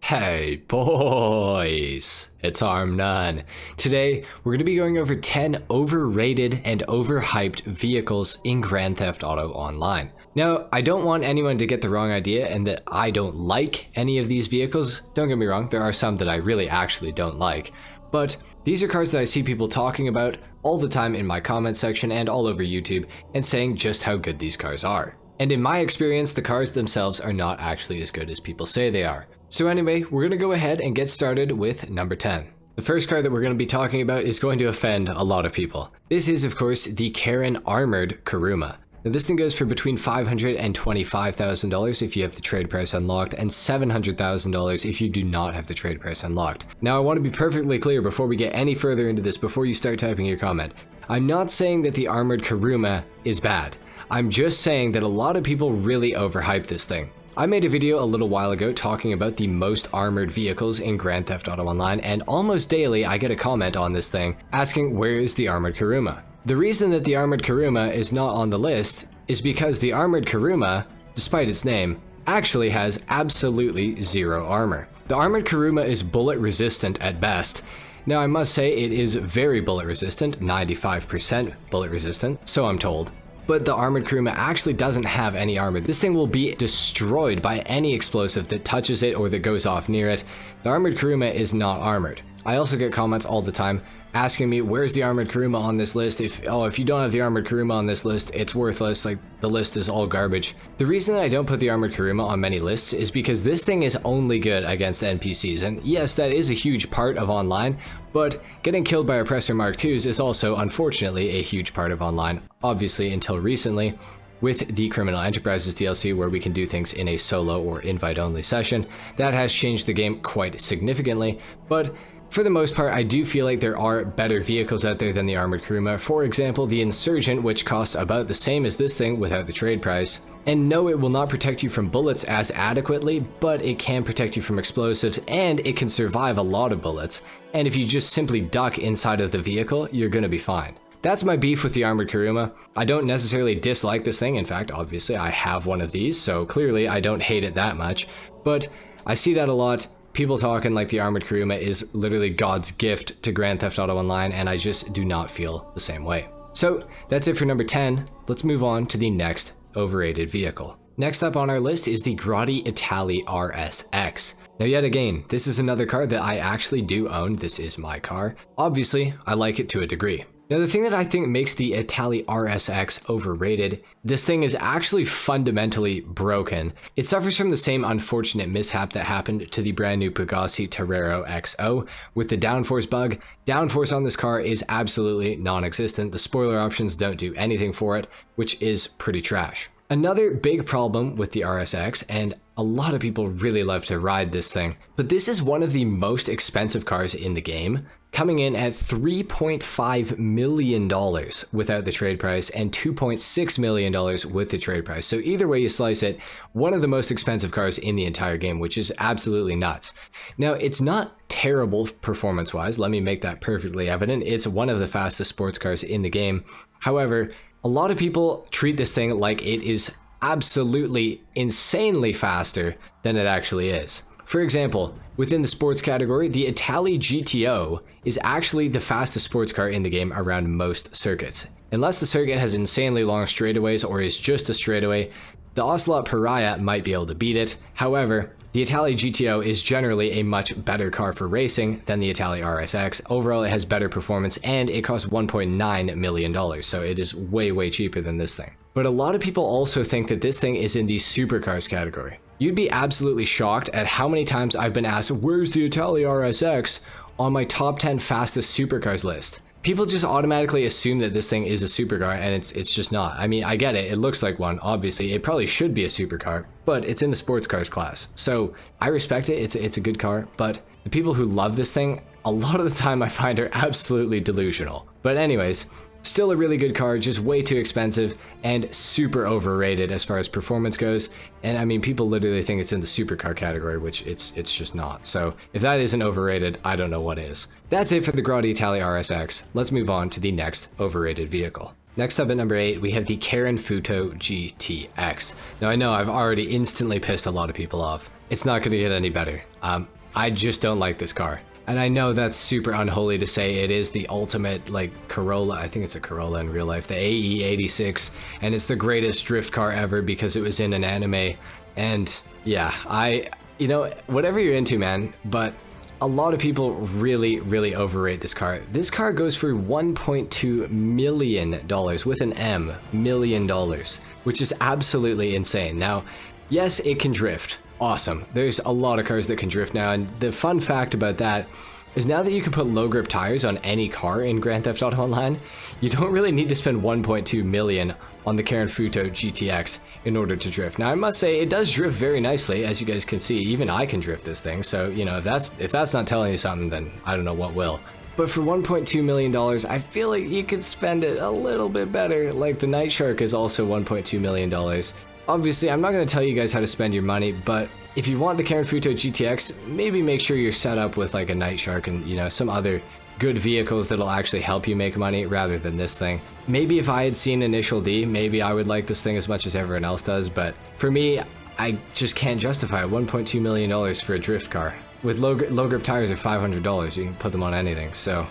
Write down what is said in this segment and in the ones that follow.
Hey boys, it's HarmNone. Today, we're going to be going over 10 overrated and overhyped vehicles in Grand Theft Auto Online. Now, I don't want anyone to get the wrong idea and that I don't like any of these vehicles. Don't get me wrong, there are some that I really actually don't like. But these are cars that I see people talking about all the time in my comment section and all over YouTube and saying just how good these cars are. And in my experience, the cars themselves are not actually as good as people say they are. So anyway, we're going to go ahead and get started with number 10. The first car that we're going to be talking about is going to offend a lot of people. This is, of course, the Karin Armored Kuruma. Now this thing goes for between $500,000 and $25,000 if you have the trade price unlocked, and $700,000 if you do not have the trade price unlocked. Now I want to be perfectly clear before we get any further into this, before you start typing your comment. I'm not saying that the Armored Kuruma is bad. I'm just saying that a lot of people really overhype this thing. I made a video a little while ago talking about the most armored vehicles in Grand Theft Auto Online, and almost daily I get a comment on this thing asking where is the Armored Kuruma. The reason that the Armored Kuruma is not on the list is because the Armored Kuruma, despite its name, actually has absolutely zero armor. The Armored Kuruma is bullet resistant at best. Now I must say it is very bullet resistant, 95% bullet resistant, so I'm told. But the Armored Kuruma actually doesn't have any armor. This thing will be destroyed by any explosive that touches it or that goes off near it. The Armored Kuruma is not armored. I also get comments all the time asking me, where's the Armored Kuruma on this list? If you don't have the Armored Kuruma on this list, it's worthless, like the list is all garbage. The reason that I don't put the Armored Kuruma on many lists is because this thing is only good against NPCs, and yes, that is a huge part of online, but getting killed by Oppressor Mark IIs is also, unfortunately, a huge part of online, obviously until recently. With the Criminal Enterprises DLC, where we can do things in a solo or invite-only session, that has changed the game quite significantly, but for the most part, I do feel like there are better vehicles out there than the Armored Kuruma. For example, the Insurgent, which costs about the same as this thing without the trade price. And no, it will not protect you from bullets as adequately, but it can protect you from explosives, and it can survive a lot of bullets. And if you just simply duck inside of the vehicle, you're gonna be fine. That's my beef with the Armored Kuruma. I don't necessarily dislike this thing. In fact, obviously, I have one of these, so clearly I don't hate it that much. But I see that a lot. People talking like the Armored Kuruma is literally God's gift to Grand Theft Auto Online, and I just do not feel the same way. So that's it for number 10. Let's move on to the next overrated vehicle. Next up on our list is the Grotti Itali RSX. Now yet again, this is another car that I actually do own. This is my car. Obviously, I like it to a degree. Now the thing that I think makes the Itali RSX overrated, this thing is actually fundamentally broken. It suffers from the same unfortunate mishap that happened to the brand new Pegassi Tezeract XO with the downforce bug. Downforce on this car is absolutely non-existent. The spoiler options don't do anything for it, which is pretty trash. Another big problem with the RSX, and a lot of people really love to ride this thing, but this is one of the most expensive cars in the game, coming in at $3.5 million without the trade price and $2.6 million with the trade price. So either way you slice it, one of the most expensive cars in the entire game, which is absolutely nuts. Now, it's not terrible performance-wise, let me make that perfectly evident. It's one of the fastest sports cars in the game. However, a lot of people treat this thing like it is absolutely insanely faster than it actually is. For example, within the sports category, the Itali GTO is actually the fastest sports car in the game around most circuits. Unless the circuit has insanely long straightaways or is just a straightaway, the Ocelot Pariah might be able to beat it. However, the Itali GTO is generally a much better car for racing than the Itali RSX. Overall, it has better performance and it costs $1.9 million, so it is way cheaper than this thing. But a lot of people also think that this thing is in the supercars category. You'd be absolutely shocked at how many times I've been asked, where's the Itali RSX on my top 10 fastest supercars list? People just automatically assume that this thing is a supercar, and it's just not. I mean, I get it, it looks like one, obviously, it probably should be a supercar, but it's in the sports cars class. So I respect it, it's a good car, but the people who love this thing, a lot of the time I find are absolutely delusional. But anyways, still a really good car, just way too expensive and super overrated as far as performance goes. And I mean, people literally think it's in the supercar category, which it's just not. So if that isn't overrated, I don't know what is. That's it for the Grotti Itali RSX. Let's move on to the next overrated vehicle. Next up at number 8, we have the Karin Futo GTX. Now I know I've already instantly pissed a lot of people off. It's not going to get any better. I just don't like this car. And I know that's super unholy to say. It is the ultimate, like, Corolla. I think it's a Corolla in real life. The AE86. And it's the greatest drift car ever because it was in an anime. And yeah, you know, whatever you're into, man, but a lot of people really, really overrate this car. This car goes for $1.2 million with an M, million dollars, which is absolutely insane. Now, yes, it can drift. Awesome. There's a lot of cars that can drift now, and the fun fact about that is now that you can put low grip tires on any car in Grand Theft Auto Online, you don't really need to spend 1.2 million on the Karin Futo GTX in order to drift. Now I must say it does drift very nicely, as you guys can see. Even I can drift this thing, so you know, if that's not telling you something, then I don't know what will. But for $1.2 million, I feel like you could spend it a little bit better. Like the Night Shark is also $1.2 million. Obviously, I'm not going to tell you guys how to spend your money, but if you want the Karin Futo GTX, maybe make sure you're set up with like a Night Shark and, you know, some other good vehicles that'll actually help you make money rather than this thing. Maybe if I had seen Initial D, maybe I would like this thing as much as everyone else does, but for me, I just can't justify $1.2 million for a drift car. With low grip tires are $500, you can put them on anything, so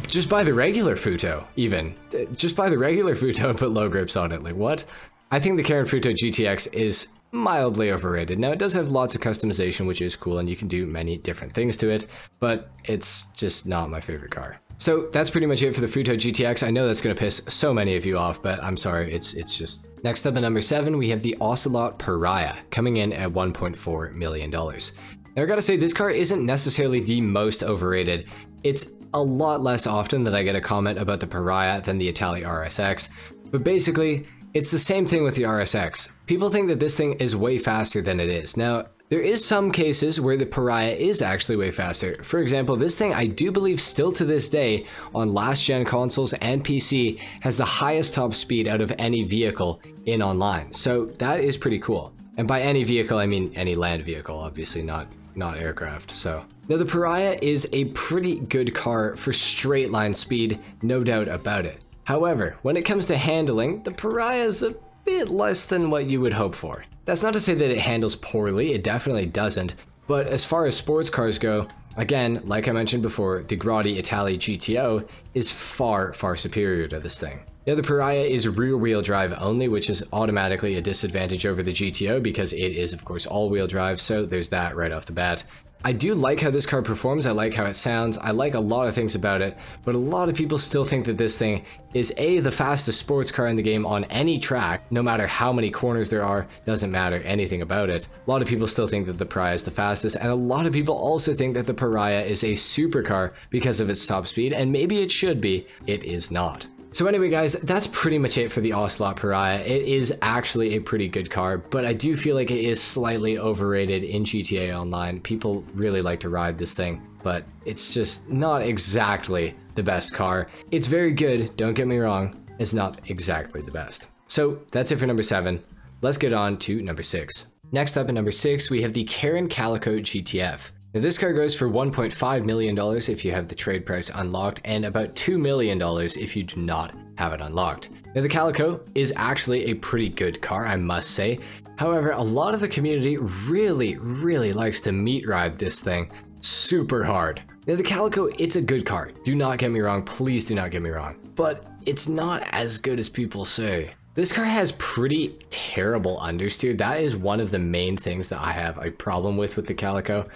just buy the regular Futo, even. Just buy the regular Futo and put low grips on it, like what? I think the Karin Futo GTX is mildly overrated. Now, it does have lots of customization, which is cool, and you can do many different things to it, but it's just not my favorite car. So that's pretty much it for the Futo GTX. I know that's going to piss so many of you off, but I'm sorry, it's just... Next up at number 7, we have the Ocelot Pariah, coming in at $1.4 million. Now, I gotta say, this car isn't necessarily the most overrated. It's a lot less often that I get a comment about the Pariah than the Itali RSX, but basically, it's the same thing with the RSX. People think that this thing is way faster than it is. Now, there is some cases where the Pariah is actually way faster. For example, this thing I do believe still to this day on last gen consoles and PC has the highest top speed out of any vehicle in online. So that is pretty cool. And by any vehicle, I mean any land vehicle, obviously not aircraft. So now the Pariah is a pretty good car for straight line speed, no doubt about it. However, when it comes to handling, the Pariah is a bit less than what you would hope for. That's not to say that it handles poorly, it definitely doesn't, but as far as sports cars go, again, like I mentioned before, the Grotti Itali GTO is far, far superior to this thing. Now the Pariah is rear-wheel drive only, which is automatically a disadvantage over the GTO because it is of course all-wheel drive, so there's that right off the bat. I do like how this car performs, I like how it sounds, I like a lot of things about it, but a lot of people still think that this thing is the fastest sports car in the game on any track, no matter how many corners there are, doesn't matter anything about it. A lot of people still think that the Pariah is the fastest, and a lot of people also think that the Pariah is a supercar because of its top speed, and maybe it should be, it is not. So anyway guys, that's pretty much it for the Ocelot Pariah. It is actually a pretty good car, but I do feel like it is slightly overrated in GTA Online. People really like to ride this thing, but it's just not exactly the best car. It's very good, don't get me wrong, it's not exactly the best. So that's it for number 7. Let's get on to number 6. Next up at number 6, we have the Karin Calico GTF. Now this car goes for $1.5 million if you have the trade price unlocked, and about $2 million if you do not have it unlocked. Now the Calico is actually a pretty good car, I must say. However, a lot of the community really likes to meat ride this thing super hard. Now the Calico, it's a good car. Do not get me wrong, please do not get me wrong. But it's not as good as people say. This car has pretty terrible understeer. That is one of the main things that I have a problem with the Calico.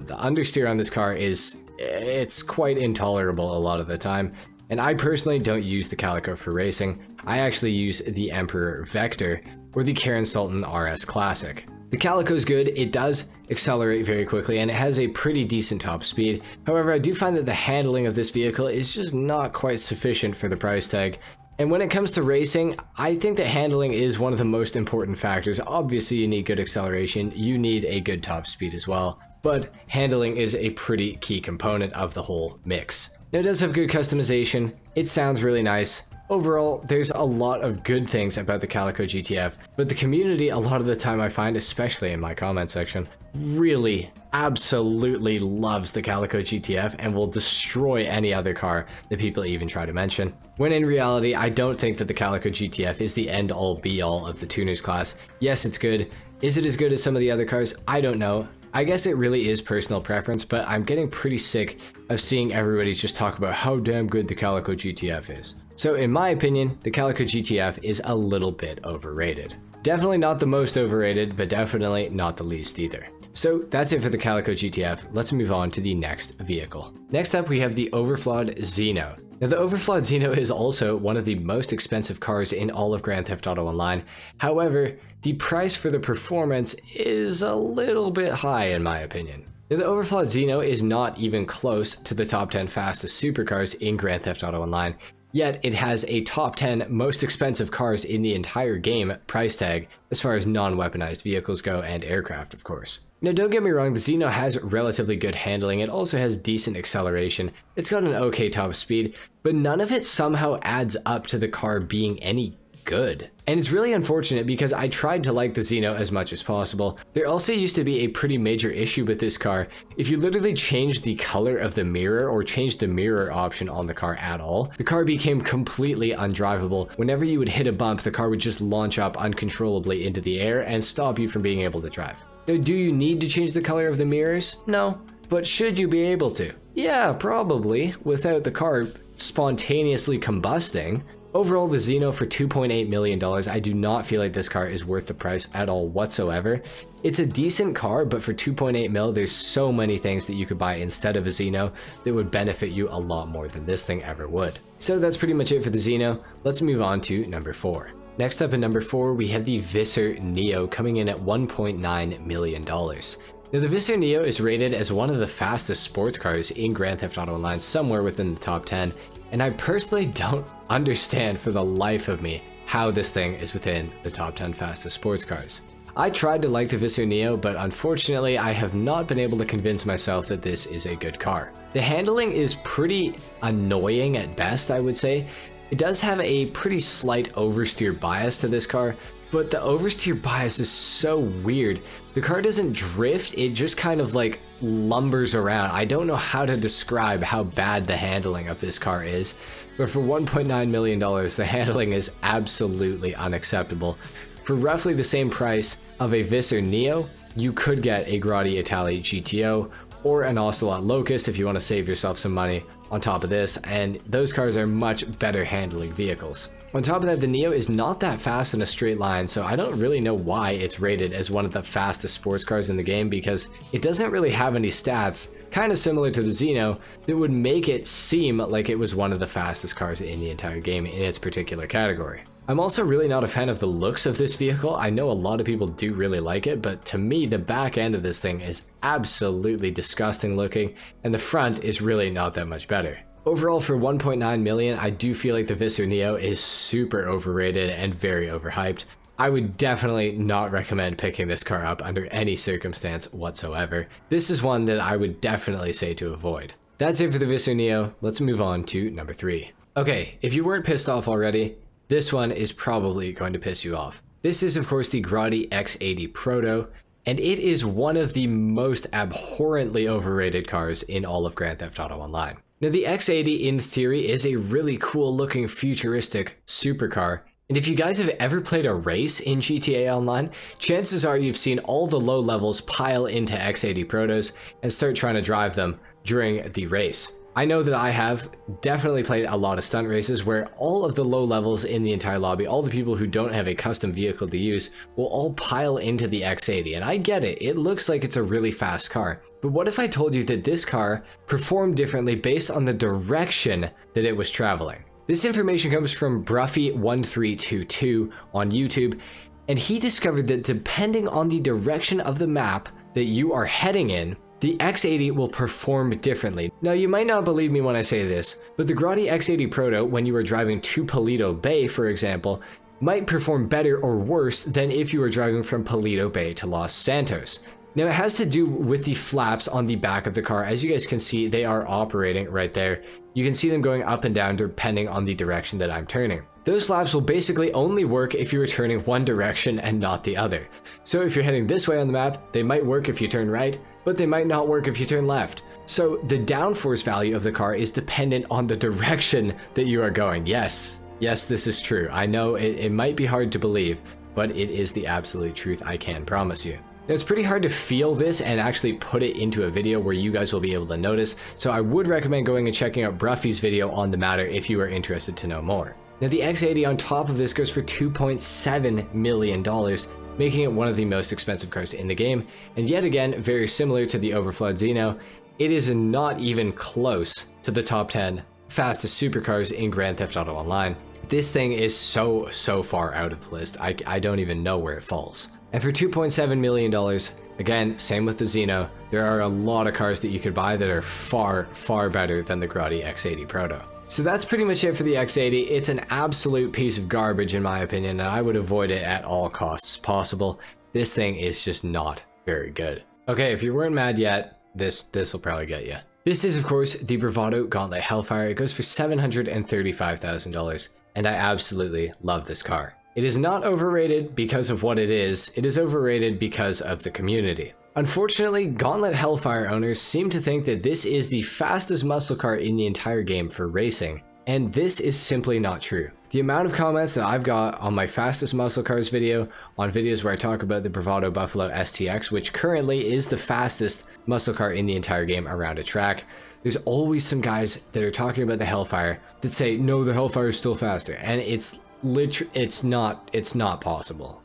The understeer on this car it's quite intolerable a lot of the time. And I personally don't use the Calico for racing. I actually use the Emperor Vector or the Karin Sultan RS Classic. The Calico is good, it does accelerate very quickly, and it has a pretty decent top speed. However, I do find that the handling of this vehicle is just not quite sufficient for the price tag. And when it comes to racing, I think that handling is one of the most important factors. Obviously, you need good acceleration, you need a good top speed as well, but handling is a pretty key component of the whole mix. Now, it does have good customization, it sounds really nice. Overall, there's a lot of good things about the Calico GTF, but the community, a lot of the time I find, especially in my comment section, really absolutely loves the Calico GTF and will destroy any other car that people even try to mention. When in reality, I don't think that the Calico GTF is the end-all be-all of the tuners class. Yes, it's good. Is it as good as some of the other cars? I don't know. I guess it really is personal preference, but I'm getting pretty sick of seeing everybody just talk about how damn good the Calico GTF is. So in my opinion, the Calico GTF is a little bit overrated. Definitely not the most overrated, but definitely not the least either. So that's it for the Calico GTF. Let's move on to the next vehicle. Next up, we have the Overflod Xeno. Now, the Overflod Xeno is also one of the most expensive cars in all of Grand Theft Auto Online. However, the price for the performance is a little bit high in my opinion. Now, the Overflod Xeno is not even close to the top 10 fastest supercars in Grand Theft Auto Online. Yet it has a top 10 most expensive cars in the entire game price tag as far as non-weaponized vehicles go, and aircraft of course. Now don't get me wrong, the Xeno has relatively good handling, it also has decent acceleration, it's got an okay top speed, but none of it somehow adds up to the car being any good. And it's really unfortunate because I tried to like the Xeno as much as possible. There also used to be a pretty major issue with this car. If you literally changed the color of the mirror or changed the mirror option on the car at all, the car became completely undrivable. Whenever you would hit a bump, the car would just launch up uncontrollably into the air and stop you from being able to drive. Now, do you need to change the color of the mirrors? No. But should you be able to? Yeah, probably, without the car spontaneously combusting. Overall, the Xeno for $2.8 million, I do not feel like this car is worth the price at all whatsoever. It's a decent car, but for 2.8 mil, there's so many things that you could buy instead of a Xeno that would benefit you a lot more than this thing ever would. So that's pretty much it for the Xeno. Let's move on to number 4. Next up in number 4, we have the Visser Neo coming in at $1.9 million. Now, the Visser Neo is rated as one of the fastest sports cars in Grand Theft Auto Online, somewhere within the top 10, and I personally don't understand for the life of me how this thing is within the top 10 fastest sports cars. I tried to like the Visser Neo, but unfortunately I have not been able to convince myself that this is a good car. The handling is pretty annoying at best, I would say. It does have a pretty slight oversteer bias to this car, but the oversteer bias is so weird. The car doesn't drift, it just kind of like lumbers around. I don't know how to describe how bad the handling of this car is, but for $1.9 million, the handling is absolutely unacceptable. For roughly the same price of a Visser Neo, you could get a Grotti Itali GTO or an Ocelot Locust if you want to save yourself some money on top of this, and those cars are much better handling vehicles. On top of that, the Neo is not that fast in a straight line, so I don't really know why it's rated as one of the fastest sports cars in the game, because it doesn't really have any stats, kind of similar to the Xeno, that would make it seem like it was one of the fastest cars in the entire game in its particular category. I'm also really not a fan of the looks of this vehicle. I know a lot of people do really like it, but to me, the back end of this thing is absolutely disgusting looking, and the front is really not that much better. Overall, for $1.9 million, I do feel like the Visser Neo is super overrated and very overhyped. I would definitely not recommend picking this car up under any circumstance whatsoever. This is one that I would definitely say to avoid. That's it for the Visser Neo. Let's move on to number 3. Okay, if you weren't pissed off already, this one is probably going to piss you off. This is of course the Grotti X80 Proto, and it is one of the most abhorrently overrated cars in all of Grand Theft Auto Online. Now, the X80 in theory is a really cool looking futuristic supercar, and if you guys have ever played a race in GTA Online, chances are you've seen all the low levels pile into X80 Protos and start trying to drive them during the race. I know that I have definitely played a lot of stunt races where all of the low levels in the entire lobby, all the people who don't have a custom vehicle to use, will all pile into the X80. And I get it, it looks like it's a really fast car. But what if I told you that this car performed differently based on the direction that it was traveling? This information comes from Bruffy1322 on YouTube, and he discovered that depending on the direction of the map that you are heading in, the X80 will perform differently. Now, you might not believe me when I say this, but the Grotti X80 Proto, when you are driving to Paleto Bay, for example, might perform better or worse than if you were driving from Paleto Bay to Los Santos. Now, it has to do with the flaps on the back of the car. As you guys can see, they are operating right there. You can see them going up and down depending on the direction that I'm turning. those flaps will basically only work if you are turning one direction and not the other. So if you're heading this way on the map, they might work if you turn right, but they might not work if you turn left. So the downforce value of the car is dependent on the direction that you are going. Yes, this is true. I know it might be hard to believe, but it is the absolute truth, I can promise you. Now, it's pretty hard to feel this and actually put it into a video where you guys will be able to notice, so I would recommend going and checking out Bruffy's video on the matter if you are interested to know more. Now, the X80 on top of this goes for $2.7 million, making it one of the most expensive cars in the game, and yet again, very similar to the Overflod Xeno, it is not even close to the top 10 fastest supercars in Grand Theft Auto Online. This thing is so far out of the list, I don't even know where it falls. And for $2.7 million, again, same with the Xeno, there are a lot of cars that you could buy that are far better than the Grotti X80 Proto. So that's pretty much it for the X80. It's an absolute piece of garbage in my opinion, and I would avoid it at all costs possible. This thing is just not very good. Okay, if you weren't mad yet, this will probably get you. This is, of course, the Bravado Gauntlet Hellfire. It goes for $735,000, and I absolutely love this car. It is not overrated because of what it is overrated because of the community. Unfortunately, Gauntlet Hellfire owners seem to think that this is the fastest muscle car in the entire game for racing, and this is simply not true. The amount of comments that I've got on my fastest muscle cars video, on videos where I talk about the Bravado Buffalo STX, which currently is the fastest muscle car in the entire game around a track, there's always some guys that are talking about the Hellfire that say, no, the Hellfire is still faster, and it's not possible.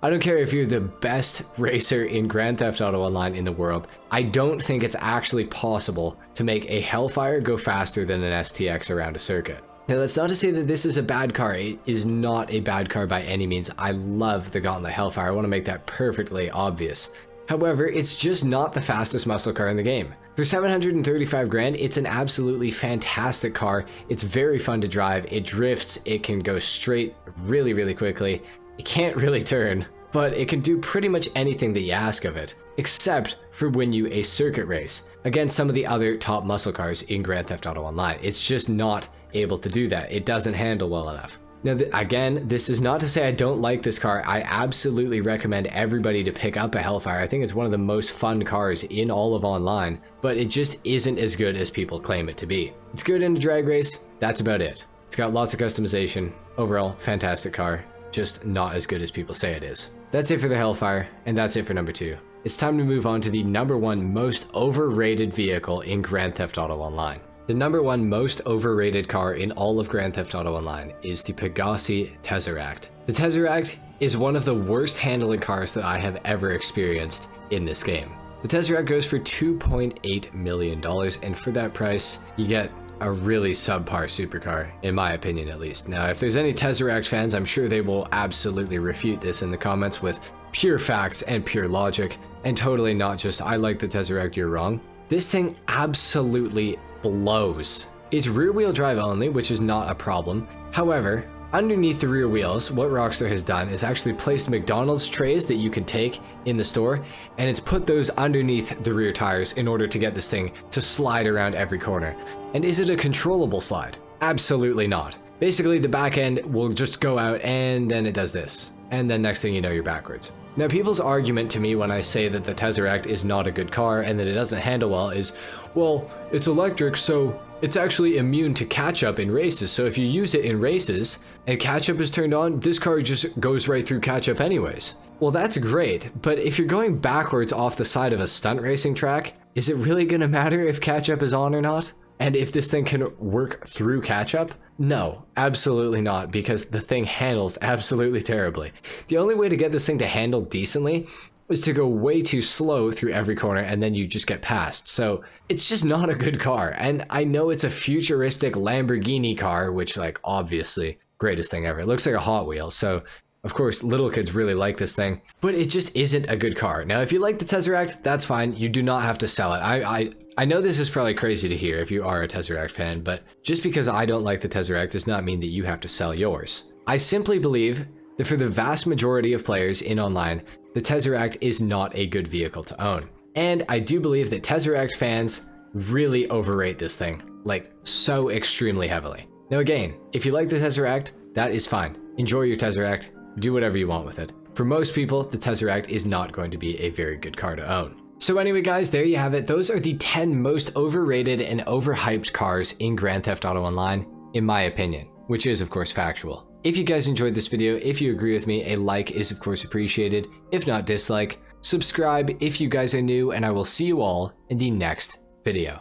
I don't care if you're the best racer in Grand Theft Auto Online in the world, I don't think it's actually possible to make a Hellfire go faster than an STX around a circuit. Now, that's not to say that this is a bad car. It is not a bad car by any means. I love the Gauntlet Hellfire. I want to make that perfectly obvious. However, it's just not the fastest muscle car in the game. For $735 grand, it's an absolutely fantastic car. It's very fun to drive. It drifts. It can go straight really quickly. It can't really turn, but it can do pretty much anything that you ask of it, except for win you a circuit race against some of the other top muscle cars in Grand Theft Auto Online. It's just not able to do that. It doesn't handle well enough. Now, again, this is not to say I don't like this car. I absolutely recommend everybody to pick up a Hellfire. I think it's one of the most fun cars in all of online, but it just isn't as good as people claim it to be. It's good in a drag race. That's about it. It's got lots of customization. Overall, fantastic car. Just not as good as people say it is. That's it for the Hellfire, and that's it for number 2. It's time to move on to the number 1 most overrated vehicle in Grand Theft Auto Online. The number 1 most overrated car in all of Grand Theft Auto Online is the Pegassi Tezeract. The Tezeract is one of the worst handling cars that I have ever experienced in this game. The Tezeract goes for $2.8 million, and for that price, you get a really subpar supercar, in my opinion at least. Now, if there's any Tezeract fans, I'm sure they will absolutely refute this in the comments with pure facts and pure logic, and totally not just, I like the Tezeract, you're wrong. This thing absolutely blows. It's rear wheel drive only, which is not a problem. However, underneath the rear wheels, what Rockstar has done is actually placed McDonald's trays that you can take in the store, and it's put those underneath the rear tires in order to get this thing to slide around every corner. And is it a controllable slide? Absolutely not. Basically, the back end will just go out and then it does this. And then next thing you know, you're backwards. Now, people's argument to me when I say that the Tezeract is not a good car and that it doesn't handle well is, well, it's electric, so it's actually immune to catch-up in races. So if you use it in races and catch-up is turned on, this car just goes right through catch-up anyways. Well, that's great, but if you're going backwards off the side of a stunt racing track, is it really going to matter if catch-up is on or not? And if this thing can work through catch-up? No, absolutely not, because the thing handles absolutely terribly. The only way to get this thing to handle decently is to go way too slow through every corner and then you just get past. So it's just not a good car. And I know it's a futuristic Lamborghini car, which, like, obviously greatest thing ever. It looks like a Hot Wheel, so of course little kids really like this thing, but it just isn't a good car. Now, if you like the Tezeract, that's fine. You do not have to sell it. I know this is probably crazy to hear if you are a Tezeract fan, but just because I don't like the Tezeract does not mean that you have to sell yours. I simply believe that for the vast majority of players in online, the Tezeract is not a good vehicle to own. And I do believe that Tezeract fans really overrate this thing, like so extremely heavily. Now again, if you like the Tezeract, that is fine. Enjoy your Tezeract, do whatever you want with it. For most people, the Tezeract is not going to be a very good car to own. So anyway guys, there you have it. Those are the 10 most overrated and overhyped cars in Grand Theft Auto Online, in my opinion, which is of course factual. If you guys enjoyed this video, if you agree with me, a like is of course appreciated. If not, dislike. Subscribe if you guys are new, and I will see you all in the next video.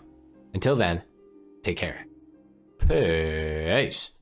Until then, take care. Peace.